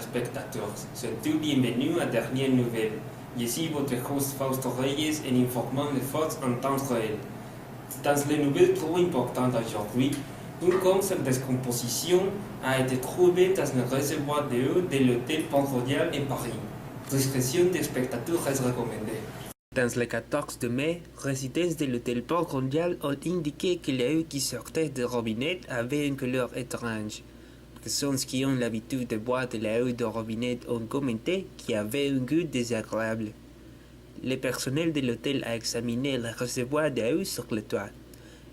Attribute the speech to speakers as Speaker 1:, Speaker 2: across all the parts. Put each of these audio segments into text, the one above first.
Speaker 1: spectateurs, surtout bienvenue à Dernière Nouvelle. Je suis votre host Fausto Reyes en informant les faits en temps réel. Dans les nouvelles trop importantes aujourd'hui, un corps de décomposition a été trouvé dans le réservoir d'eau de l'hôtel Pont-Royal en Paris. Discrétion des spectateurs est recommandée. Dans le 14 mai, résidents de l'hôtel Pont-Royal ont indiqué que l'eau qui sortait du robinet avait une couleur étrange. Personnes qui ont l'habitude de boire de l'eau de robinet ont commenté qu'il y avait un goût désagréable. Le personnel de l'hôtel a examiné le réservoir d'eau sur le toit.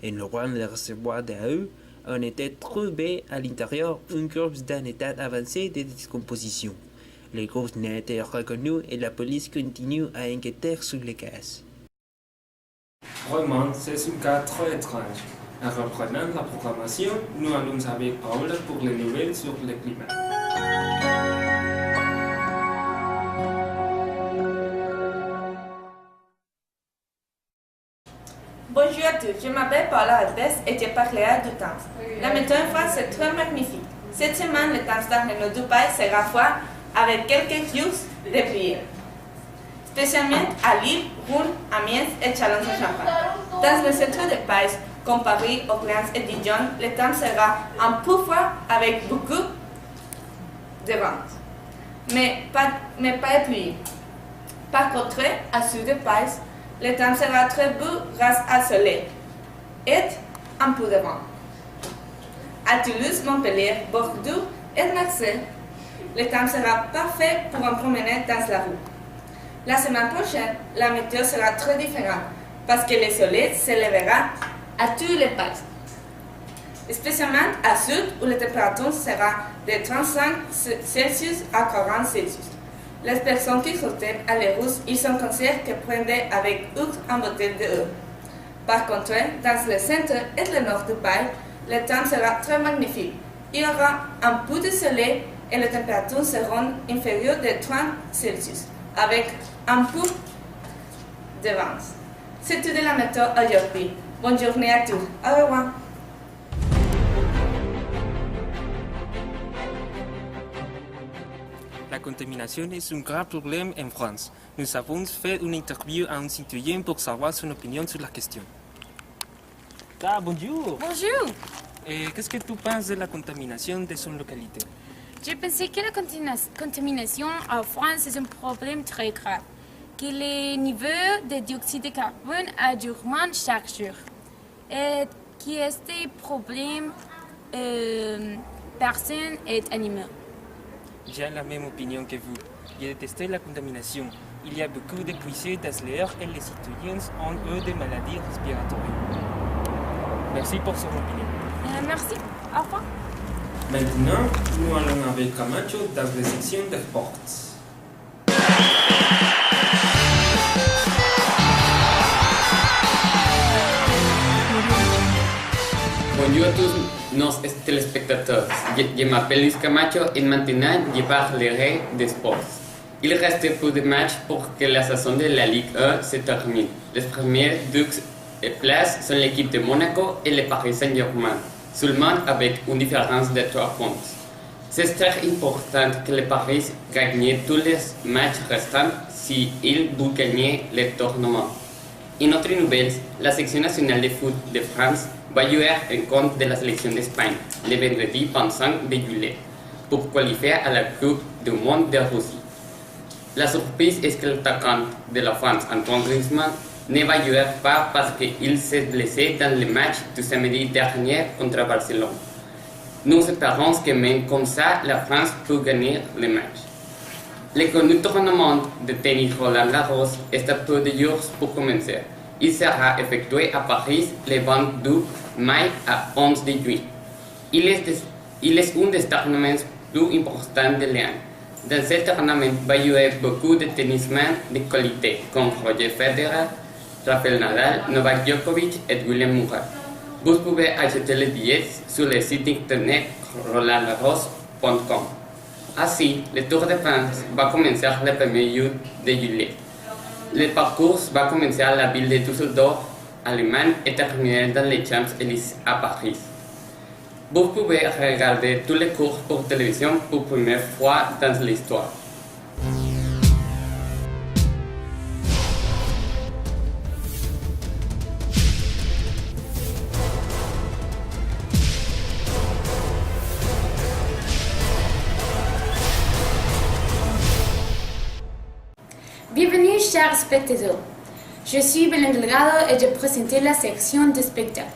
Speaker 1: En ouvrant le réservoir d'eau, on était trouvé à l'intérieur une corpse d'un état avancé de décomposition. Le corps n'a été reconnu et la police continue à enquêter sur le cas. Vraiment, c'est un cas très étrange. En reprenant la programmation, nous allons avec Paola pour les nouvelles sur le climat.
Speaker 2: Bonjour à tous, je m'appelle Paola Alves et je parlerai du temps. La météo en France est très magnifique. Cette semaine, le temps dans le nord du pays sera froid avec quelques jours de pluie, spécialement à Lille, Rouen, Amiens et Châlons-en-Champagne. Dans le centre du pays, comme Paris, Orléans et Dijon, le temps sera un peu froid avec beaucoup de vent, mais pas de pluie. Par contre, à sud du pays, le temps sera très beau grâce au soleil et un peu de vent. À Toulouse, Montpellier, Bordeaux et Marseille, le temps sera parfait pour en promener dans la rue. La semaine prochaine, la météo sera très différente parce que le soleil s'élèvera à tous les pays, spécialement à sud où la température sera de 35 Celsius à 40 Celsius. Les personnes qui sortent à la rue, ils sont conseillés de prendre avec eux une bouteille d'eau. Par contre, dans le centre et le nord du pays, le temps sera très magnifique. Il y aura un peu de soleil et les températures seront inférieures de 30 Celsius, avec un peu de vent. C'est tout de la météo aujourd'hui. Bonne journée à tous. Au revoir.
Speaker 1: La contamination est un grave problème en France. Nous avons fait une interview à un citoyen pour savoir son opinion sur la question. Ah, bonjour.
Speaker 3: Bonjour.
Speaker 1: Et qu'est-ce que tu penses de la contamination de son localité?
Speaker 3: Je pensais que la contamination en France est un problème très grave, que le niveau de dioxyde de carbone augmente chaque jour, et que ce problème personnes et animaux.
Speaker 1: J'ai la même opinion que vous. J'ai détesté la contamination. Il y a beaucoup de poussière dans l'air et les citoyens ont eu des maladies respiratoires. Merci pour son opinion.
Speaker 3: Merci. Au revoir.
Speaker 1: Maintenant, nous allons avec Camacho dans la section des sports.
Speaker 4: Bonjour à tous nos téléspectateurs. Je m'appelle Luis Camacho et maintenant je parlerai des sports. Il reste peu de matchs pour que la saison de la Ligue 1 se termine. Les premières deux places sont l'équipe de Monaco et le Paris Saint-Germain, seulement avec une différence de 3 points. C'est très important que le Paris gagne tous les matchs restants s'il veut gagner le tournoi. En autre nouvelle, la section nationale de foot de France va jouer en contre de la sélection d'Espagne le vendredi 25 juillet pour qualifier à la Coupe du Monde de Russie. La surprise est que l'attaquant de la France, Antoine Griezmann, ne va jouer pas parce qu'il s'est blessé dans le match du samedi dernier contre Barcelone. Nous espérons que même comme ça, la France peut gagner le match. Le connu tournament de tennis Roland Garros est à peu de jours pour commencer. Il sera effectué à Paris le 22 mai à 11 juillet. Il est un des tournements plus importants de l'année. Dans ce tournament va jouer beaucoup de tennismen de qualité comme Roger Federer, Rafael Nadal, Novak Djokovic et William Murray. Vous pouvez acheter les billets sur le site internet rolandgarros.com. Ainsi, le Tour de France va commencer le 1er juillet. Le parcours va commencer à la ville de Düsseldorf, Allemagne, et terminer dans les Champs-Élysées à Paris. Vous pouvez regarder tous les cours pour télévision pour première fois dans l'histoire.
Speaker 3: Bienvenue, chers spectateurs. Je suis Belén Delgado et je présente la section de spectacle.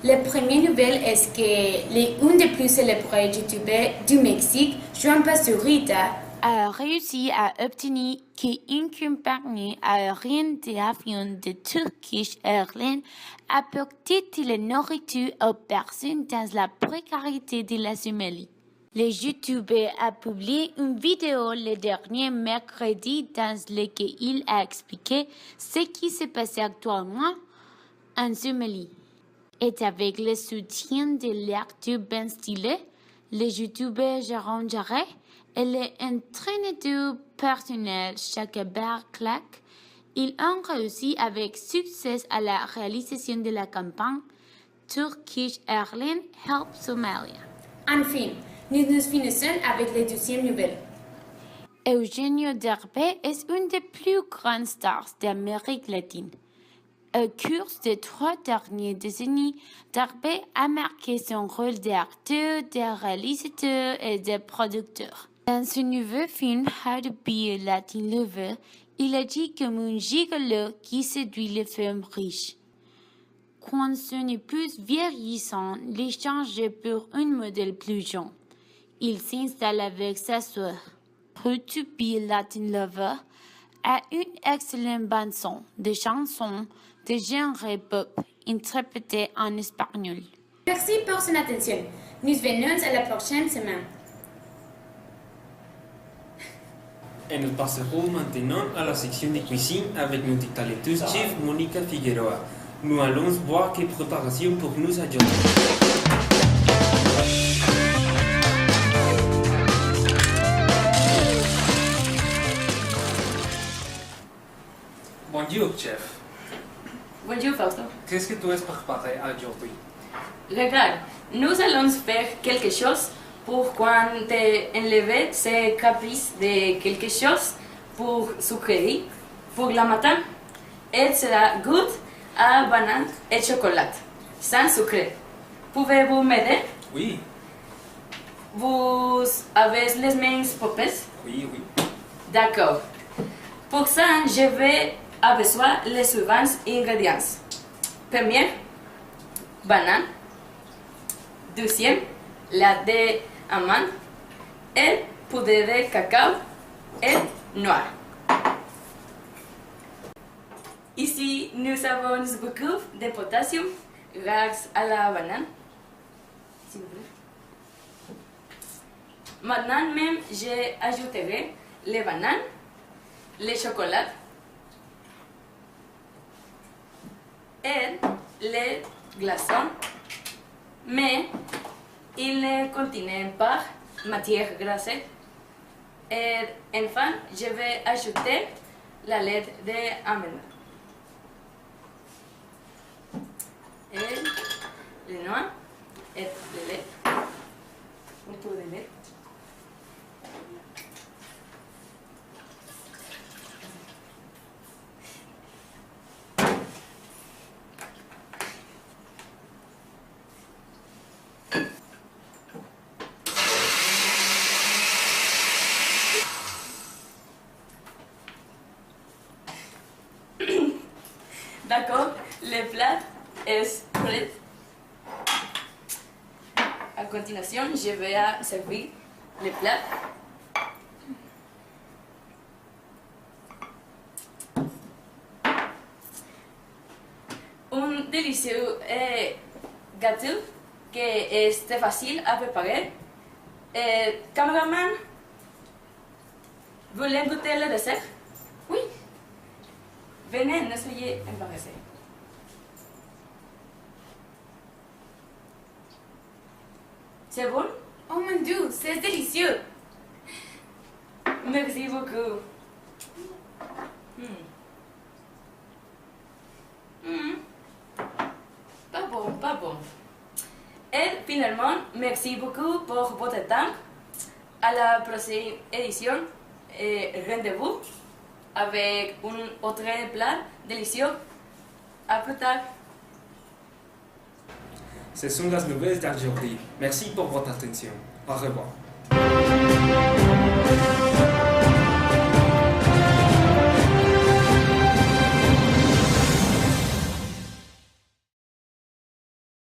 Speaker 3: La première nouvelle est que l'un des plus célèbres youtubeurs du Mexique, Juan Pazurita, a réussi à obtenir qu'une compagnie aérienne d'avion de Turkish Airlines apporte de la nourriture aux personnes dans la précarité de la Somalie. Le youtubeur a publié une vidéo le dernier mercredi dans laquelle il a expliqué ce qui se passe actuellement en Somalie. Et avec le soutien de l'acteur Ben Stiller, le youtubeur Jérôme Jarret et l'entraîneur personnel Shakabar Clark, ils ont réussi avec succès à la réalisation de la campagne Turkish Airlines Help Somalia. Enfin, nous finissons avec la deuxième nouvelle. Eugenio Derbez est une des plus grandes stars d'Amérique latine. Au cours des 3 dernières décennies, Derbez a marqué son rôle d'acteur, de réalisateur et de producteur. Dans son nouveau film How to Be a Latin Lover, il agit comme un gigolo qui séduit les femmes riches. Quand son épouse vieillissante l'échange pour un modèle plus jeune, il s'installe avec sa sœur. How to Be a Latin Lover a une excellente bande-son de chansons de genre pop interprétées en espagnol. Merci pour son attention. Nous venons à la prochaine semaine.
Speaker 1: Et nous passerons maintenant à la section de cuisine avec notre talentueuse chef Monica Figueroa. Nous allons voir quelles préparations pour nous aujourd'hui. Bonjour, chef.
Speaker 5: Bonjour Fausto.
Speaker 1: Qu'est-ce que tu as préparé aujourd'hui?
Speaker 5: Regarde, nous allons faire quelque chose pour quand enlever ces caprices de quelque chose pour sucrerie pour le matin. Et sera goût à banane et chocolat, sans sucre. Pouvez-vous m'aider?
Speaker 1: Oui.
Speaker 5: Vous avez les mains propres?
Speaker 1: Oui.
Speaker 5: D'accord. Pour ça, je vais avoir besoin les suivants ingrédients. Premier, banane. Deuxième, lait d'amande et poudre de cacao et noir. Ici, nous avons beaucoup de potassium grâce à la banane. S'il vous plaît. Maintenant même, j'ajouterai les bananes, les chocolats et les glaçons, mais ils ne contiennent pas matière grasse. Et enfin, je vais ajouter la lait d'amande. Et le noix et le lait. Un peu de lait. D'accord, le plat est prêt. A continuation, je vais servir le plat. Un délicieux gâteau qui est facile à préparer. Cameraman, voulez goûter le dessert? Oui. Venez, ne soyez embarrassés. C'est bon?
Speaker 3: Oh mon Dieu, c'est délicieux.
Speaker 5: Merci beaucoup. Pas bon. Et finalement, merci beaucoup pour votre temps. À la prochaine édition, rendez-vous avec un autre plat délicieux. À plus tard.
Speaker 1: Ce sont les nouvelles d'aujourd'hui. Merci pour votre attention. Au revoir.